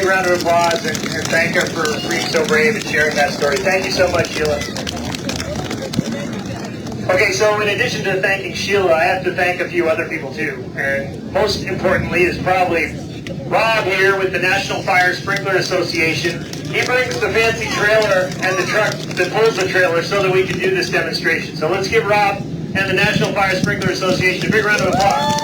big round of applause and thank her for being so brave and sharing that story. Thank you so much, Sheila. Okay, so in addition to thanking Sheila, I have to thank a few other people too. And most importantly is probably Rob here with the National Fire Sprinkler Association. He brings the fancy trailer and the truck that pulls the trailer so that we can do this demonstration. So let's give Rob and the National Fire Sprinkler Association a big round of applause.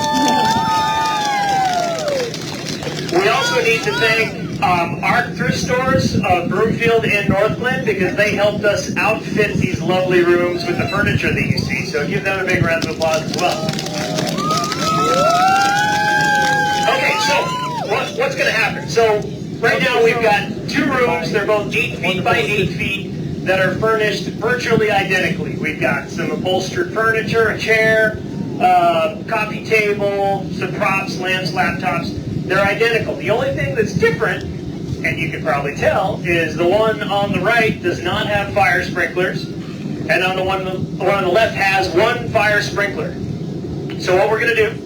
We also need to thank our thrift stores of Broomfield and Northland because they helped us outfit these lovely rooms with the furniture that you see. So give them a big round of applause as well. Okay, so what's going to happen? So right now we've got 2 rooms. They're both 8 feet by 8 feet that are furnished virtually identically. We've got some upholstered furniture, a chair, coffee table, some props, lamps, laptops. They're identical. The only thing that's different, and you can probably tell, is the one on the right does not have fire sprinklers, and on the one on the left has 1 fire sprinkler. So what we're going to do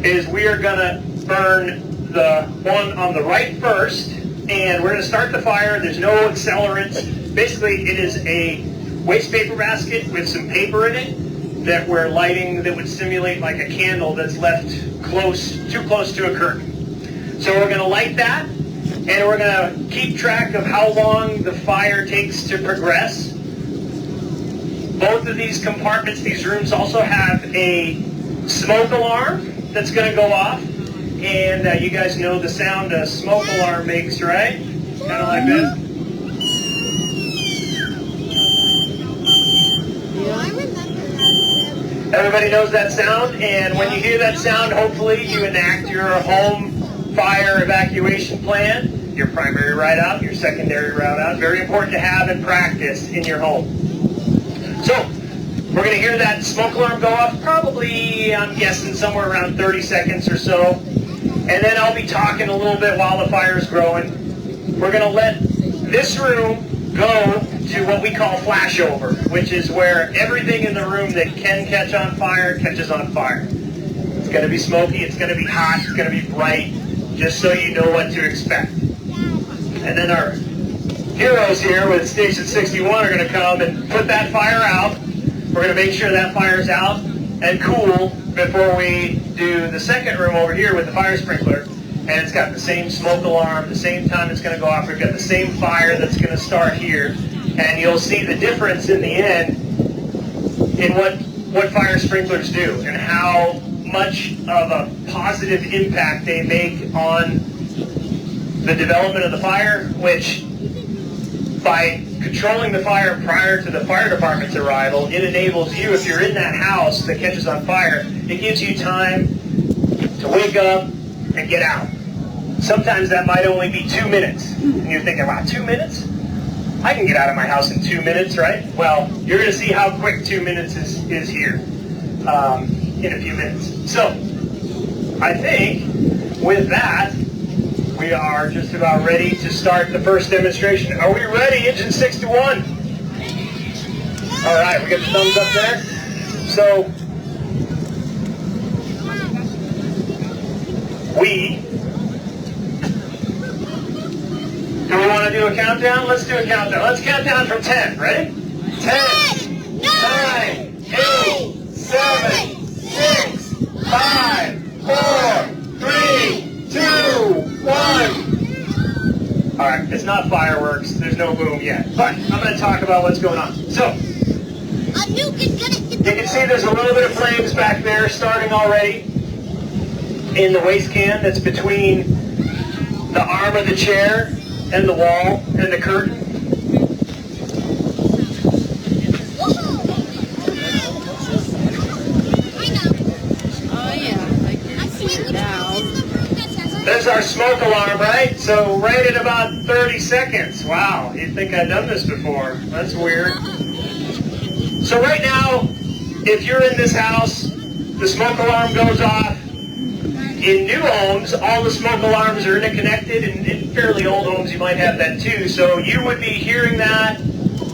is we are going to burn the one on the right first, and we're going to start the fire. There's no accelerants. Basically, it is a waste paper basket with some paper in it that we're lighting that would simulate like a candle that's left too close to a curtain. So we're going to light that, and we're going to keep track of how long the fire takes to progress. Both of these compartments, these rooms, also have a smoke alarm that's going to go off. And you guys know the sound a smoke alarm makes, right? Kind of like this. Everybody knows that sound, and when you hear that sound, hopefully you enact your home fire evacuation plan, your primary route out, your secondary route out. Very important to have and practice in your home. So, we're going to hear that smoke alarm go off probably, I'm guessing, somewhere around 30 seconds or so. And then I'll be talking a little bit while the fire is growing. We're going to let this room go to what we call flashover, which is where everything in the room that can catch on fire catches on fire. It's going to be smoky, it's going to be hot, it's going to be bright, just so you know what to expect. And then our heroes here with Station 61 are going to come and put that fire out. We're going to make sure that fire's out and cool before we do the second room over here with the fire sprinkler. And it's got the same smoke alarm, the same time it's going to go off. We've got the same fire that's going to start here. And you'll see the difference in the end in what fire sprinklers do and how much of a positive impact they make on the development of the fire, which by controlling the fire prior to the fire department's arrival, it enables you, if you're in that house that catches on fire, it gives you time to wake up and get out. Sometimes that might only be 2 minutes. And you're thinking, wow, 2 minutes? I can get out of my house in 2 minutes, right? Well, you're going to see how quick 2 minutes is here in a few minutes. So, I think with that, we are just about ready to start the first demonstration. Are we ready, Engine 61? All right, we got the thumbs up there. So, do we want to do a countdown? Let's do a countdown. Let's count down from 10. Ready? 10, 9, 8, 7, 6, 5, 4, 3, 2, 1. All right, it's not fireworks. There's no boom yet. But I'm going to talk about what's going on. So, you can see there's a little bit of flames back there starting already in the waste can that's between the arm of the chair and the wall and the curtain. There's our smoke alarm, right? So right at about 30 seconds. Wow, you'd think I'd done this before. That's weird. So right now, if you're in this house, the smoke alarm goes off. In new homes, all the smoke alarms are interconnected, and in fairly old homes you might have that too. So you would be hearing that,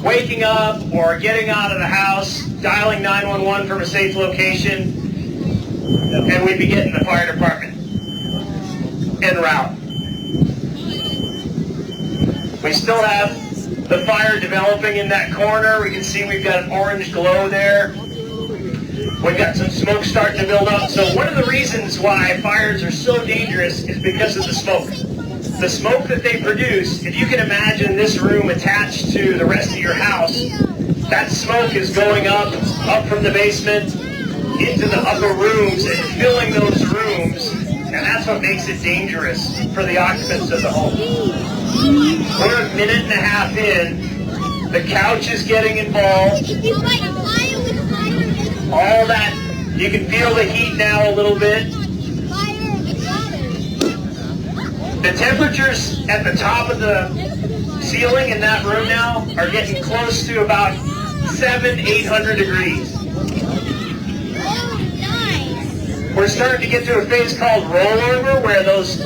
waking up or getting out of the house, dialing 911 from a safe location, and we'd be getting the fire department en route. We still have the fire developing in that corner. We can see we've got an orange glow there. We've got some smoke starting to build up. So one of the reasons why fires are so dangerous is because of the smoke. The smoke that they produce, if you can imagine this room attached to the rest of your house, that smoke is going up from the basement into the upper rooms and filling those rooms, and that's what makes it dangerous for the occupants of the home. We're a minute and a half in. The couch is getting involved. All that, you can feel the heat now a little bit. The temperatures at the top of the ceiling in that room now are getting close to about 700-800 degrees. We're starting to get to a phase called rollover, where those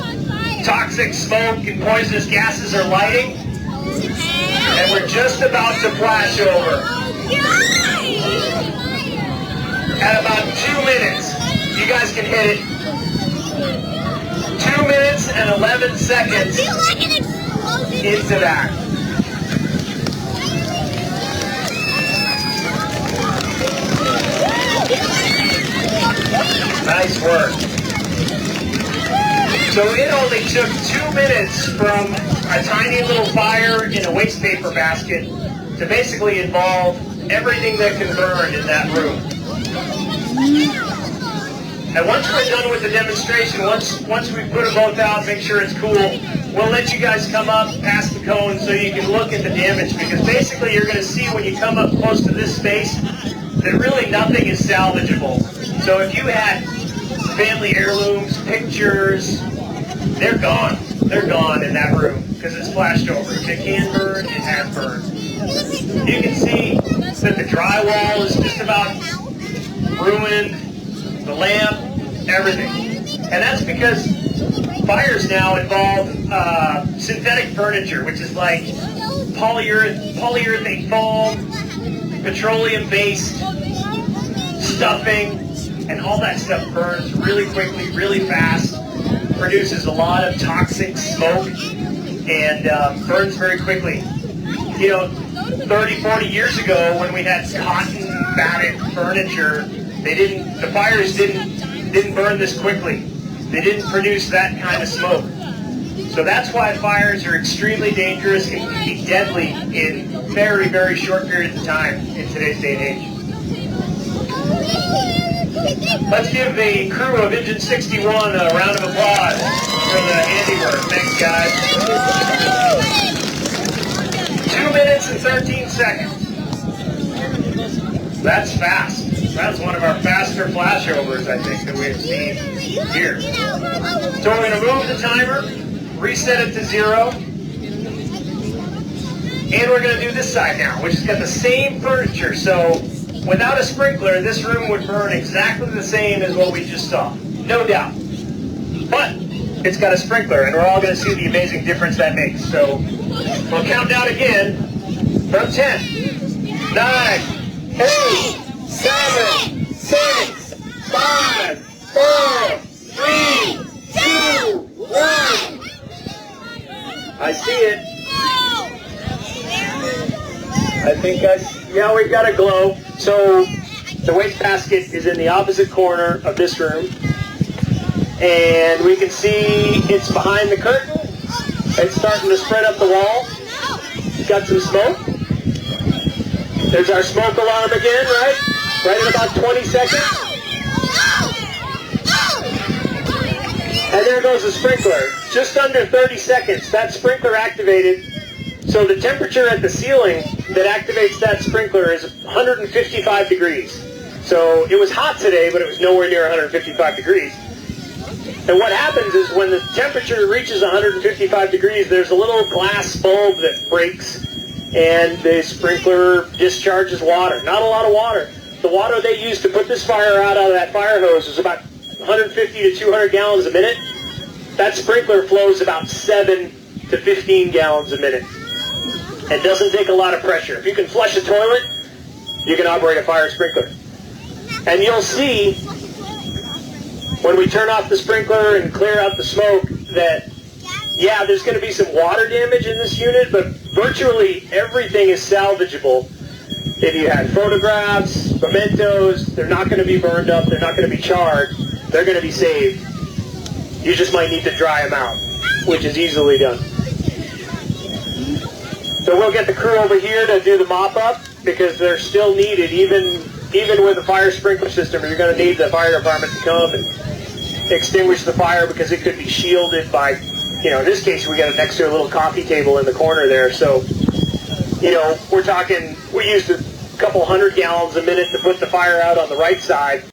toxic smoke and poisonous gases are lighting, and we're just about to flash over. At about 2 minutes, you guys can hit it. 2 minutes and 11 seconds into that. Nice work. So it only took 2 minutes from a tiny little fire in a waste paper basket to basically involve everything that can burn in that room. And once we're done with the demonstration, once we put them both out, make sure it's cool, we'll let you guys come up past the cone so you can look at the damage, because basically you're going to see when you come up close to this space that really nothing is salvageable. So if you had family heirlooms, pictures, they're gone. They're gone in that room because it's flashed over. If it can burn, it has burned. You can see that the drywall is just about ruined, the lamp, everything. And that's because fires now involve synthetic furniture, which is like polyurethane foam, petroleum-based stuffing, and all that stuff burns really quickly, really fast, produces a lot of toxic smoke, and burns very quickly. You know, 30, 40 years ago, when we had cotton batted furniture, the fires didn't burn this quickly. They didn't produce that kind of smoke. So that's why fires are extremely dangerous and can be deadly in very, very short periods of time in today's day and age. Let's give the crew of Engine 61 a round of applause for the handiwork. Thanks, guys. 2 minutes and 13 seconds. That's fast. That's one of our faster flashovers, I think, that we've seen here. So we're going to move the timer, reset it to 0, and we're going to do this side now, which has got the same furniture. So without a sprinkler, this room would burn exactly the same as what we just saw, no doubt. But it's got a sprinkler, and we're all going to see the amazing difference that makes. So we'll count down again from 10, 9, 8, 7, 6, 5, 4, 3, 2, 1. I see it. I think yeah, we've got a glow. So the waste basket is in the opposite corner of this room. And we can see it's behind the curtain. It's starting to spread up the wall. It's got some smoke. There's our smoke alarm again, right? Right in about 20 seconds. And there goes the sprinkler. Just under 30 seconds, that sprinkler activated. So the temperature at the ceiling that activates that sprinkler is 155 degrees. So it was hot today, but it was nowhere near 155 degrees. And what happens is when the temperature reaches 155 degrees, there's a little glass bulb that breaks, and the sprinkler discharges water. Not a lot of water. The water they use to put this fire out of that fire hose is about 150 to 200 gallons a minute. That sprinkler flows about 7 to 15 gallons a minute. It doesn't take a lot of pressure. If you can flush a toilet, you can operate a fire sprinkler. And you'll see when we turn off the sprinkler and clear out the smoke that Yeah, there's going to be some water damage in this unit, but virtually everything is salvageable. If you had photographs, mementos, they're not going to be burned up, they're not going to be charred, they're going to be saved. You just might need to dry them out, which is easily done. So we'll get the crew over here to do the mop-up, because they're still needed, even with a fire sprinkler system. You're going to need the fire department to come and extinguish the fire, because it could be shielded by, in this case we got it next to a little coffee table in the corner there. So, we're talking, we used a couple 100 gallons a minute to put the fire out on the right side.